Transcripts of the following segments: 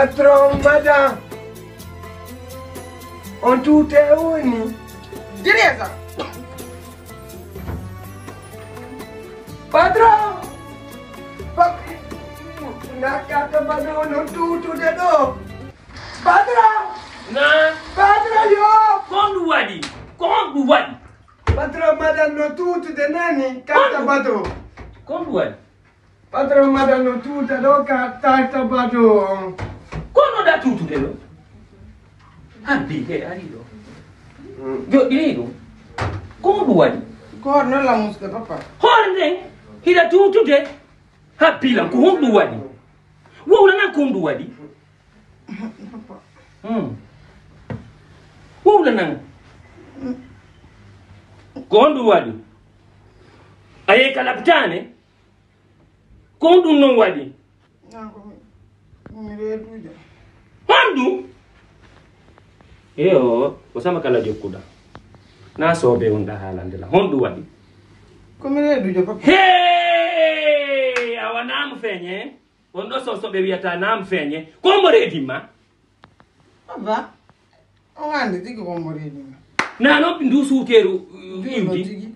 Patron, madame. On tutte uni. Diresa. Patron. Nakaka madonna tutto de do. Patron. Na. Patron yo. Kondu wadi. Patron madame no tutto de nani. Kata bato. Kondu wadi. Patron madame no tutto do kata bato. Kono da tutu de lo. Habbi ke arido. Yo dirido. Kondu wadi. Corno la musica, papa. Horne hida tutu de. Habbi la ko hondu wadi. Wo na kondu wadi. Wo na kondu wadi. Aye kalaptane. Kondu non wadi. Hondu. Yo, osama kala jokkuda. Na sobe onda halande la. Hondu wadi. Come le dujo papa? Hey! Awa nam fenye. Ondo sobe wiata nam fenye. Kombo redima. Papa. O ande tigi kombo redima. Na no ndu suteru yimdi.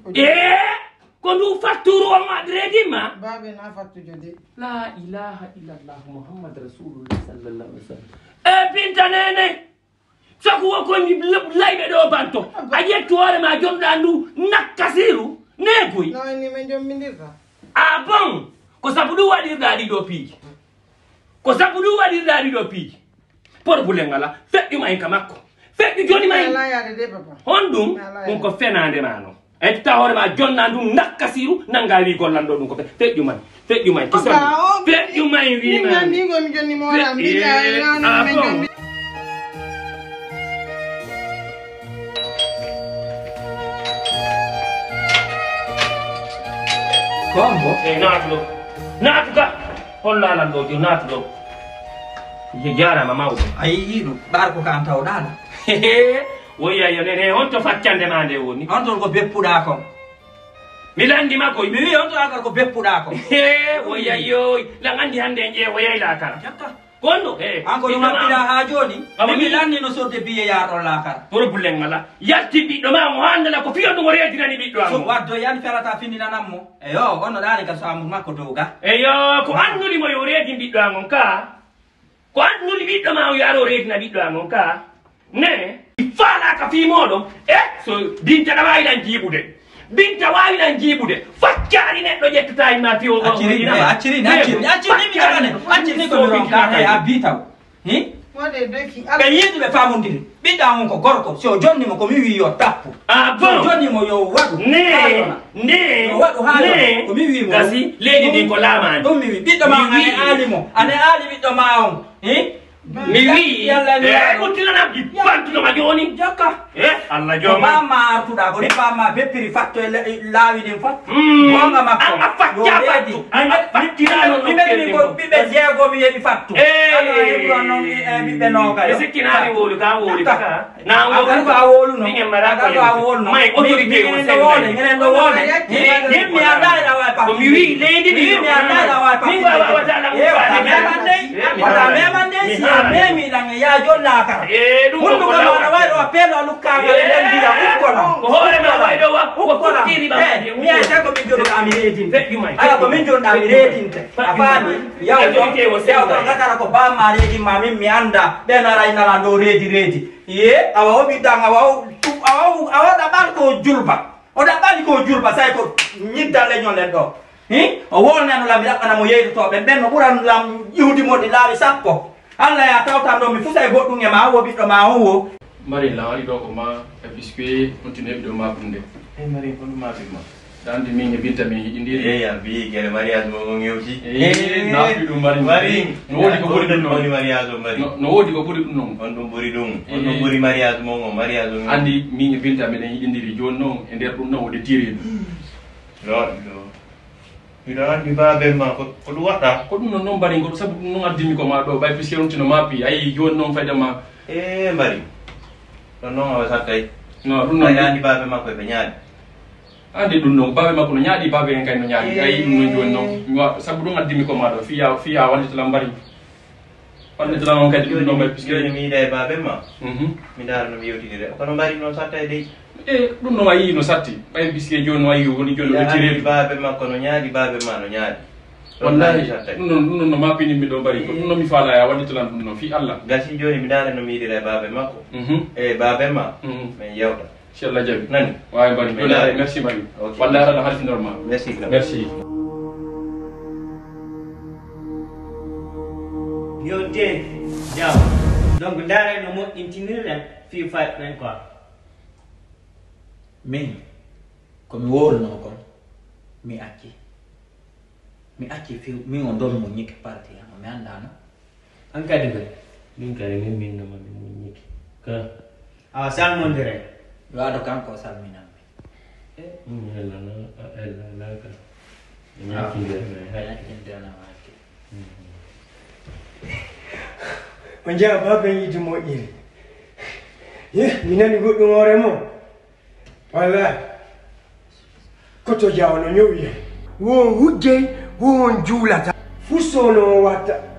Ko ndu fatturu o ma redima. Babe na fattu jode. La ilaha illallah Muhammad Rasulullah sallallahu alaihi wasallam. Pinta nene. Saku ko ni laybe do banto. Ajettu hore ma jonda ndu nakasiru. Negui. No, ni menjo mindirta. Ah bon. Ko sabudu wadirda di do piji. Ko sabudu wadirda di do piji. Por bulengala. Feddi may kamakko. Feddi joni may. La ya de papa. Hondum on ko fenande mano. E ta hore ma jonna ndu nakasiru nangawi gollando dum ko feddi may. Feddi may. Feddi may wi ma. Ni go mi jonni mo ora mi ya na menjo. Kombo? Natulo. Natuka. Holla la dojo natulo. Ye jara mama udo. Ayi idu bar ko kan taw dala. Woya yo nene on to faccande mande woni. On to ko beppuda ko. Mi landi mako. Mi wi on to agar ko beppuda ko. Woya yo la ngandi hande je woya ila kala. Jakka. Kondo anko no mabbida ha joni mi lanni no sorte biye yaaro la kar problem mala yatti biddo ma mo handala ko fiyo dum reetirani biddo am so waddo yani ferata finina nammo eyo onno dani ka samu makko doga eyo ko anduli mo yo reeti biddo am ka ko anduli biddo ma o yaro reetina biddo am ka ne fala ka fi modo so binta da wayilan jibude binta wayilan jibude faccari neddo jettata ma fi o acciri mi gane acciri ko mi ronka e abitaw wade doki be yidi be famundiri bidda mon ko gorko so jonni mo ko mi wi yo tappu bon jonni mo yo wadu ne wadu haalo ko mi wi mo gasi lady din ko lamani dum mi wi biddo ma ane ali biddo ma on mi wi uttila na di bantu ma joni jakka Allah joma mama tuda ko mama beppiri fatto laawi din fat gonga makko faccia fattu fattira mi be ko bibe jeego mi yebi fattu ala hebro non bibe no kay sikkinani wolu ka wolu ka na wolu ka wolu no mi mara ko ka wolu no mai autorité o sen ngene do wole mi anda da wa pa mi wi lady mi anda da wa pa mi wa wa ta la mu wala me mande si me mi lang ya jolla ka dum ko la wa do apelo lukka ga den dira ko no ko hore ma wa do wa ko tiri ba mi ya ta ko mi jodo amiretin you mai ala ko min jodo amiretin afani ya do ngakara ko ba ma redi ma mi anda be na ra ina la do redi ye awa obi danga awa da ban ko julba o da ban ko julba sai ko nyidda le nyon len do o wonna no la mi dakana mo yeedo to be ben no buran lam yudi mo di lawi sappo alla ya tawta do mi fusa e goddu nge ma wo biddo ma wo mari la ali do ko ma puisque continue do ma bunde mari ko ma fi ma dandi mi ngi binta mi indiri ya bi gere mariage mo ngewti na fi dum mari no wodi ko buri dum no mariage mari no wodi ko buri dum on dum buri dum on dum buri mariage mo mariage andi mi ngi binta mi den indiri jon non e der dum no wodi tiri no ida andi babe ma ko du wata ko dum non bari ngol sabu non addimi ko ma do bay puisque on tino mapi ay jon non fayda ma mari non awa sakay no dum non andi babe ma ko be nyaade andi dum non babe ma ko no nyaadi babe en kay no nyaadi ay dum non jon non sabu dum addimi ko ma do fiya wallita la bari wallitala on kadi ɗum ɗo mbaɗi puisque joni mi yiida e baabe ma mi daara no mi yewtidire kono mbari noon satta e dey ɗum no wayi no satti ɓay puisque joni wayi woni joni retiré baabe makko no ñaadi baabe ma no ñaadi wallahi ɗum noon no mapinimmi ɗo mbari ko ɗum noon mi faala ya wallitalan ɗum noon fi Allah gasi joni mi daara no mi yiidira e baabe makko e baabe ma min yewta inchallah jaɓi nani wawi mbari joni merci mari wallahi aɗa haltinnorma merci merci yo te jam donc dara no moƴƴintinirɗen fi faɗɗen quoi min komi wóorno kon mi acci fi min o ndomi mo ñikki parti am mi andano an kadi koy min kadi min minnoma mi muñiki ka awa salmodire yo aɗo kanko salminanmi ellalaka ñakkindenama hakki on jeeya baben yidde moƴƴiri mi nani goɗɗum hoore mo wallahi koto jawa no ñowi hen won hujjey won juulata fustono o watta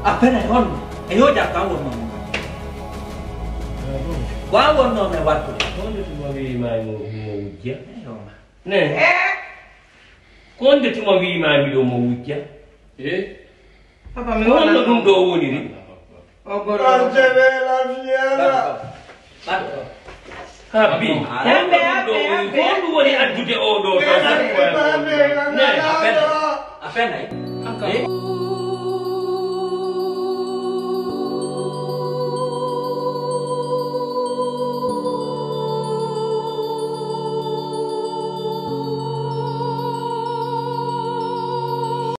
appena on e yo jakka wonno wa wonno me wattude konde tuma wiima mo wujja yoma ne konde tuma wiima mi ɗo mo wujja papa mi wonno ɗum ɗo woniri o goro jebela fiera habbi ko ɗum woni addude oɗo appena